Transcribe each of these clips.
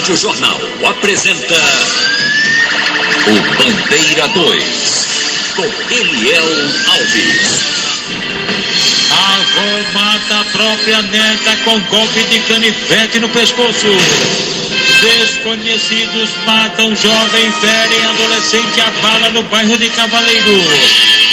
Rádio Jornal apresenta o Bandeira 2, com Eliel Alves. Avó mata a própria neta com golpe de canivete no pescoço. Desconhecidos matam jovem, ferem adolescente a bala no bairro de Cavaleiro.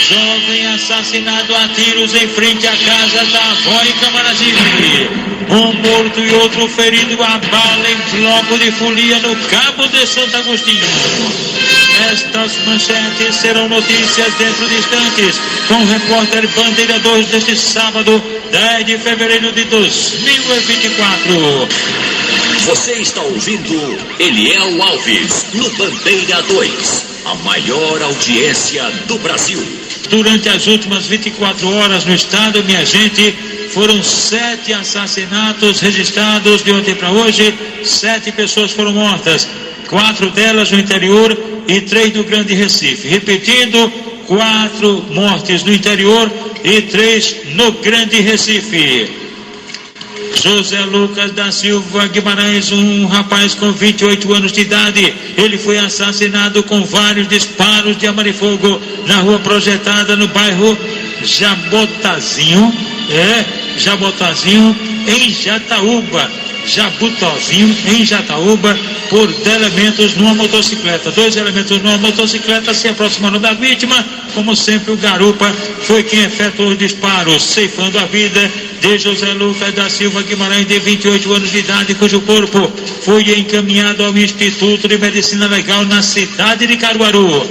Jovem assassinado a tiros em frente à casa da avó em Camaragibe. Um morto e outro ferido a bala em bloco de folia no Cabo de Santo Agostinho. Estas manchetes serão notícias dentro de instantes com o repórter Bandeira 2 deste sábado, 10 de fevereiro de 2024. Você está ouvindo Eliel Alves no Bandeira 2, a maior audiência do Brasil. Durante as últimas 24 horas no estado, minha gente, foram 7 assassinatos registrados de ontem para hoje. 7 pessoas foram mortas, 4 delas no interior e 3 no Grande Recife. Repetindo, 4 mortes no interior e 3 no Grande Recife. José Lucas da Silva Guimarães, um rapaz com 28 anos de idade, ele foi assassinado com vários disparos de arma de fogo na rua Projetada, no bairro Jabotazinho, em Jabutozinho, em Jataúba, por elementos numa motocicleta. 2 elementos numa motocicleta se aproximaram da vítima. Como sempre, o garupa foi quem efetuou os disparos, ceifando a vida de José Lucas da Silva Guimarães, de 28 anos de idade, cujo corpo foi encaminhado ao Instituto de Medicina Legal na cidade de Caruaru.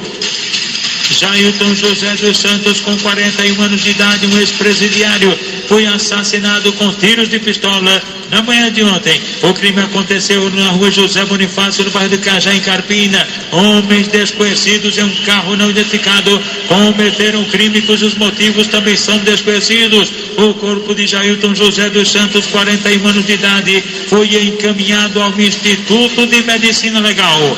Jailton José dos Santos, com 41 anos de idade, um ex-presidiário, foi assassinado com tiros de pistola na manhã de ontem. O crime aconteceu na rua José Bonifácio, no bairro de Cajá, em Carpina. Homens desconhecidos em um carro não identificado cometeram crime cujos motivos também são desconhecidos. O corpo de Jailton José dos Santos, 41 anos de idade, foi encaminhado ao Instituto de Medicina Legal.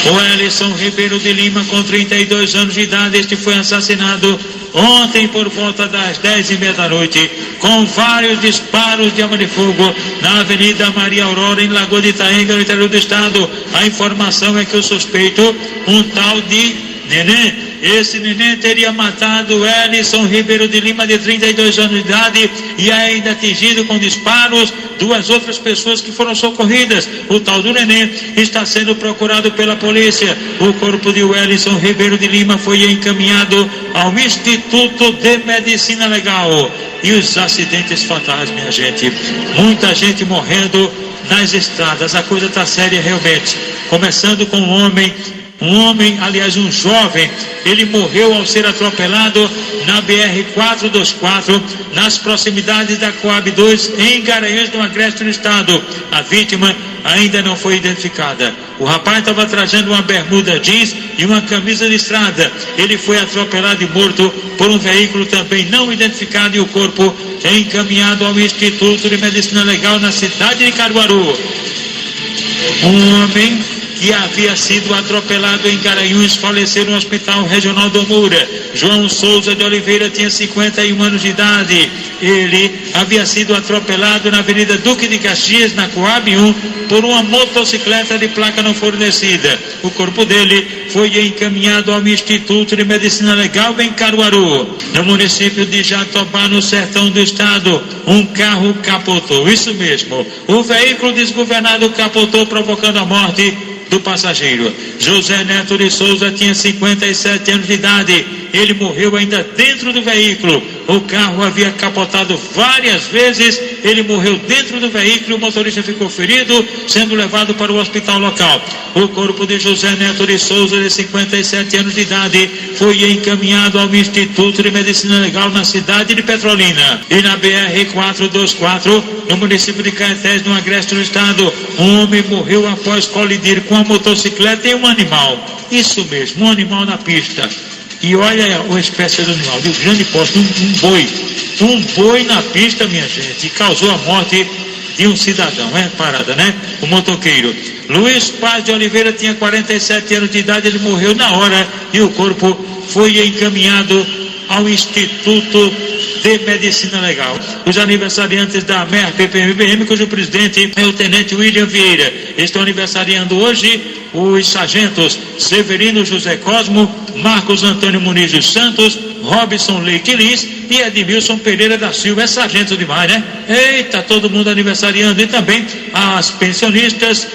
O Ellison Ribeiro de Lima, com 32 anos de idade, este foi assassinado ontem por volta das 10h30 da noite, com vários disparos de arma de fogo na Avenida Maria Aurora, em Lagoa de Itaenga, no interior do estado. A informação é que o suspeito, um tal de Nenê, esse neném teria matado Ellison Ribeiro de Lima, de 32 anos de idade, e ainda atingido com disparos 2 outras pessoas que foram socorridas. O tal do neném está sendo procurado pela polícia. O corpo de Ellison Ribeiro de Lima foi encaminhado ao Instituto de Medicina Legal. E os acidentes fatais, minha gente, muita gente morrendo nas estradas. A coisa está séria realmente, começando com um jovem, ele morreu ao ser atropelado na BR-424, nas proximidades da Coab 2, em Garanhuns, no Agreste, no estado. A vítima ainda não foi identificada. O rapaz estava trajando uma bermuda jeans e uma camisa de estrada. Ele foi atropelado e morto por um veículo também não identificado, e o corpo é encaminhado ao Instituto de Medicina Legal na cidade de Caruaru. Um homem que havia sido atropelado em Garanhuns faleceu no Hospital Regional do Moura. João Souza de Oliveira tinha 51 anos de idade. Ele havia sido atropelado na Avenida Duque de Caxias, na Coab 1, por uma motocicleta de placa não fornecida. O corpo dele foi encaminhado ao Instituto de Medicina Legal em Caruaru. No município de Jatobá, no sertão do estado, um carro capotou. Isso mesmo, o veículo desgovernado capotou, provocando a morte do passageiro. José Neto de Souza tinha 57 anos de idade. Ele morreu ainda dentro do veículo. O carro havia capotado várias vezes. Ele morreu dentro do veículo. O motorista ficou ferido, sendo levado para o hospital local. O corpo de José Neto de Souza, de 57 anos de idade, foi encaminhado ao Instituto de Medicina Legal na cidade de Petrolina. E na BR-424, no município de Caetés, no Agreste, no estado, um homem morreu após colidir com a motocicleta e um animal. Isso mesmo, um animal na pista. E olha a espécie do animal, de um grande porte, um boi. Um boi na pista, minha gente, e causou a morte de um cidadão. É parada, né? O motoqueiro Luiz Paz de Oliveira tinha 47 anos de idade. Ele morreu na hora e o corpo foi encaminhado ao Instituto de Medicina Legal. Os aniversariantes da MERP PMBM, cujo presidente é o Tenente William Vieira, estão aniversariando hoje os sargentos Severino José Cosmo, Marcos Antônio Muniz dos Santos, Robson Leite Lins e Edmilson Pereira da Silva. É sargento demais, né? Eita, todo mundo aniversariando. E também as pensionistas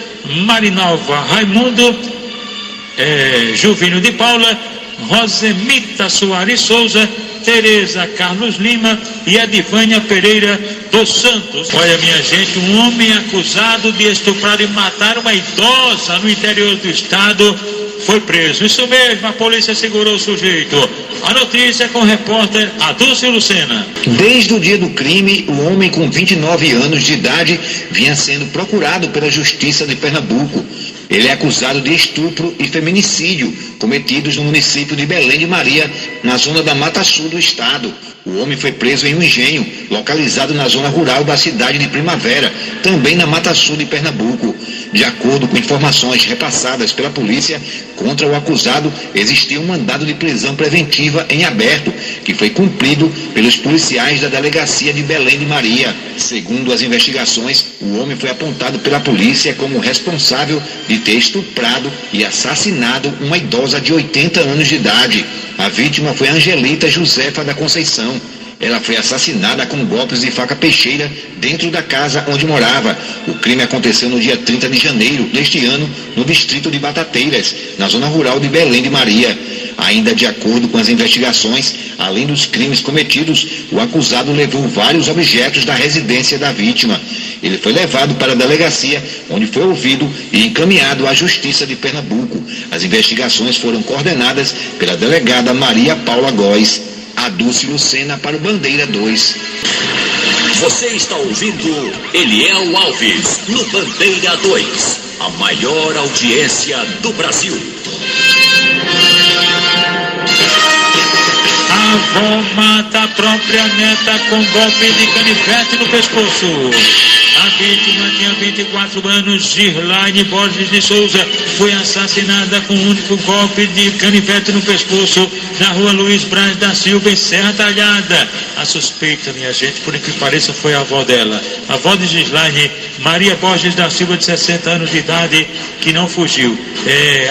Marinalva Raimundo, Juvinho de Paula, Rosemita Soares Souza, Tereza Carlos Lima e Edivânia Pereira dos Santos. Olha, minha gente, um homem acusado de estuprar e matar uma idosa no interior do estado foi preso. Isso mesmo, a polícia segurou o sujeito. A notícia é com o repórter Adúlcio Lucena. Desde o dia do crime, o homem com 29 anos de idade vinha sendo procurado pela Justiça de Pernambuco. Ele é acusado de estupro e feminicídio cometidos no município de Belém de Maria, na zona da Mata Sul do estado. O homem foi preso em um engenho, localizado na zona rural da cidade de Primavera, também na Mata Sul de Pernambuco. De acordo com informações repassadas pela polícia, contra o acusado existia um mandado de prisão preventiva em aberto, que foi cumprido pelos policiais da delegacia de Belém de Maria. Segundo as investigações, o homem foi apontado pela polícia como responsável de ter estuprado e assassinado uma idosa de 80 anos de idade. A vítima foi Angelita Josefa da Conceição. Ela foi assassinada com golpes de faca peixeira dentro da casa onde morava. O crime aconteceu no dia 30 de janeiro deste ano, no distrito de Batateiras, na zona rural de Belém de Maria. Ainda de acordo com as investigações, além dos crimes cometidos, o acusado levou vários objetos da residência da vítima. Ele foi levado para a delegacia, onde foi ouvido e encaminhado à Justiça de Pernambuco. As investigações foram coordenadas pela delegada Maria Paula Góes. Adúlcio Lucena para o Bandeira 2. Você está ouvindo Eliel Alves no Bandeira 2, a maior audiência do Brasil. A avó mata a própria neta com golpe de canivete no pescoço. A vítima tinha 24 anos, Girlaine Borges de Souza, foi assassinada com um único golpe de canivete no pescoço na rua Luiz Braz da Silva, em Serra Talhada. A suspeita, minha gente, por que pareça, foi a avó dela. A avó de Girlaine, Maria Borges da Silva, de 60 anos de idade, que não fugiu.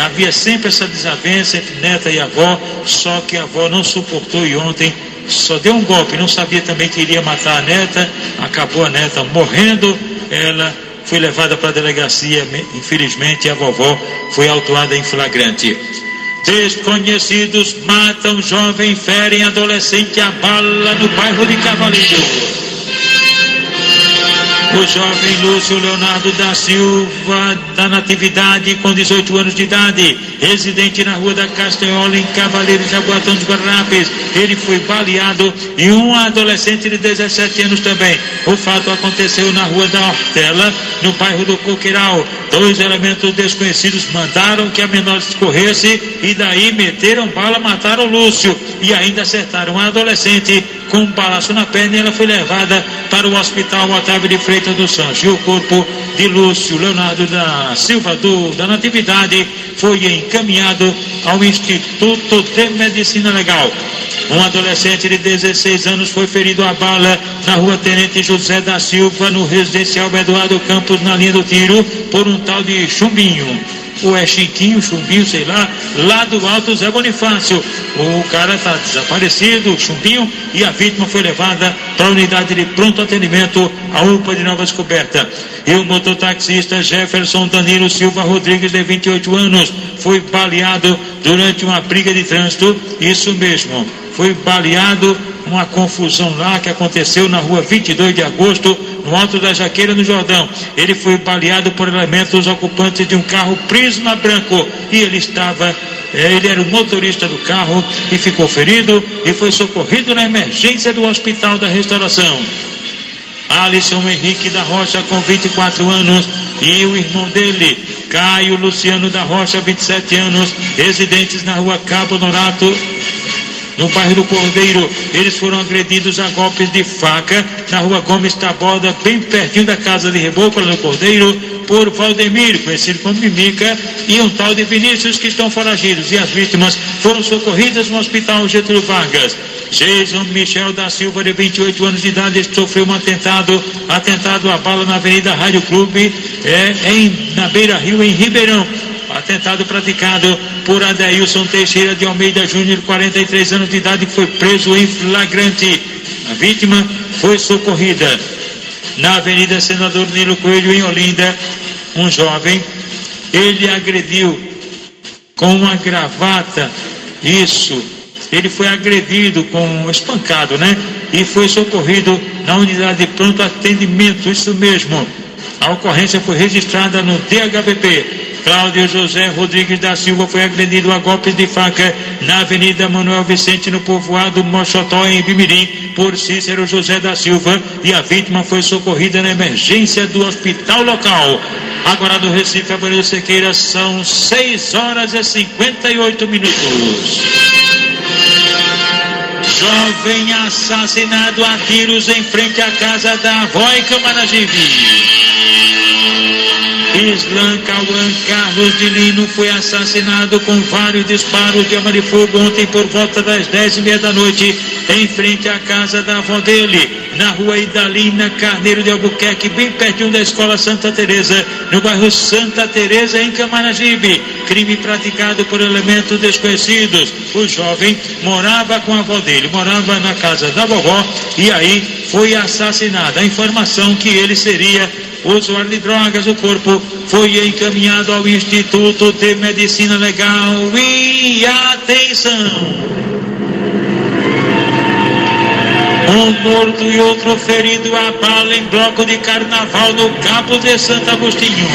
Havia sempre essa desavença entre neta e avó, só que a avó não suportou e ontem só deu um golpe, não sabia também que iria matar a neta, acabou a neta morrendo, ela foi levada para a delegacia, infelizmente a vovó foi autuada em flagrante. Desconhecidos matam jovem, ferem adolescente a bala no bairro de Cavaleiro. O jovem Lúcio Leonardo da Silva da Natividade, com 18 anos de idade, residente na rua da Castanhola, em Cavaleiro, Jaboatão dos Guararapes, ele foi baleado, e um adolescente de 17 anos também. O fato aconteceu na rua da Hortela, no bairro do Coqueiral. Dois elementos desconhecidos mandaram que a menor corresse e daí meteram bala, mataram Lúcio e ainda acertaram a adolescente com um balaço na perna, e ela foi levada para o Hospital Otávio de Freitas dos Santos. E o corpo de Lúcio Leonardo da Silva da Natividade foi encaminhado ao Instituto de Medicina Legal. Um adolescente de 16 anos foi ferido a bala na rua Tenente José da Silva, no residencial Eduardo Campos, na linha do tiro, por um tal de Chumbinho. Ou é Chiquinho, Chumbinho, sei lá do Alto Zé Bonifácio. O cara está desaparecido, Chumbinho, e a vítima foi levada para a unidade de pronto atendimento, a UPA de Nova Descoberta. E o mototaxista Jefferson Danilo Silva Rodrigues, de 28 anos, foi baleado durante uma briga de trânsito. Isso mesmo, foi baleado, uma confusão lá que aconteceu na rua 22 de agosto, no Alto da Jaqueira, no Jordão. Ele foi baleado por elementos ocupantes de um carro Prisma branco, e ele era o motorista do carro e ficou ferido e foi socorrido na emergência do Hospital da Restauração. Alisson Henrique da Rocha, com 24 anos, e o irmão dele, Caio Luciano da Rocha, 27 anos, residentes na rua Cabo Norato, no bairro do Cordeiro. Eles foram agredidos a golpes de faca na rua Gomes Taboda, bem pertinho da casa de Rebouças, no Cordeiro. por Valdemir, conhecido como Mimica, e um tal de Vinícius, que estão foragidos, e as vítimas foram socorridas no Hospital Getúlio Vargas. Jason Michel da Silva, de 28 anos de idade, sofreu um atentado à bala na Avenida Rádio Clube, na Beira Rio, em Ribeirão. Atentado praticado por Adeilson Teixeira de Almeida Júnior, 43 anos de idade, que foi preso em flagrante. A vítima foi socorrida na Avenida Senador Nilo Coelho, em Olinda. Um jovem, ele agrediu com uma gravata, ele foi agredido espancado, e foi socorrido na unidade de pronto atendimento, isso mesmo. A ocorrência foi registrada no DHPP. Cláudio José Rodrigues da Silva foi agredido a golpes de faca na Avenida Manuel Vicente, no povoado Mochotó, em Bimirim, por Cícero José da Silva, e a vítima foi socorrida na emergência do hospital local. Agora do Recife, Avenida Sequeira, são 6h58. Jovem assassinado a tiros em frente à casa da avó em Camaragibe. Islan Cauã Carlos de Lino foi assassinado com vários disparos de arma de fogo ontem por volta das 10h30 da noite, em frente à casa da avó dele, na rua Idalina Carneiro de Albuquerque, bem pertinho da escola Santa Teresa, no bairro Santa Teresa, em Camaragibe. Crime praticado por elementos desconhecidos. O jovem morava com a avó dele, morava na casa da vovó, e aí foi assassinado. A informação que ele seria usuário de drogas. O corpo foi encaminhado ao Instituto de Medicina Legal. E atenção! Um morto e outro ferido a bala em bloco de carnaval no Cabo de Santo Agostinho.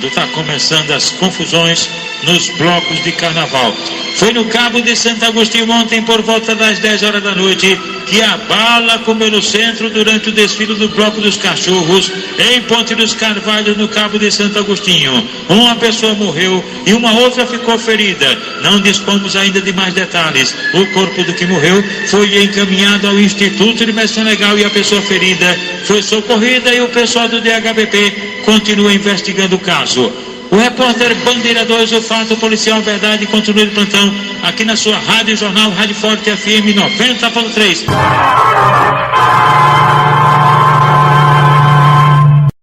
Está começando as confusões nos blocos de carnaval. Foi no Cabo de Santo Agostinho ontem, por volta das 10h da noite, que a bala comeu no centro durante o desfile do Bloco dos Cachorros, em Ponte dos Carvalhos, no Cabo de Santo Agostinho. Uma pessoa morreu e uma outra ficou ferida. Não dispomos ainda de mais detalhes. O corpo do que morreu foi encaminhado ao Instituto de Medicina Legal, e a pessoa ferida foi socorrida, e o pessoal do DHPP continua investigando o caso. O repórter Bandeira 2, o fato policial verdade, continua de plantão aqui na sua Rádio Jornal, Rádio Forte FM 90.3.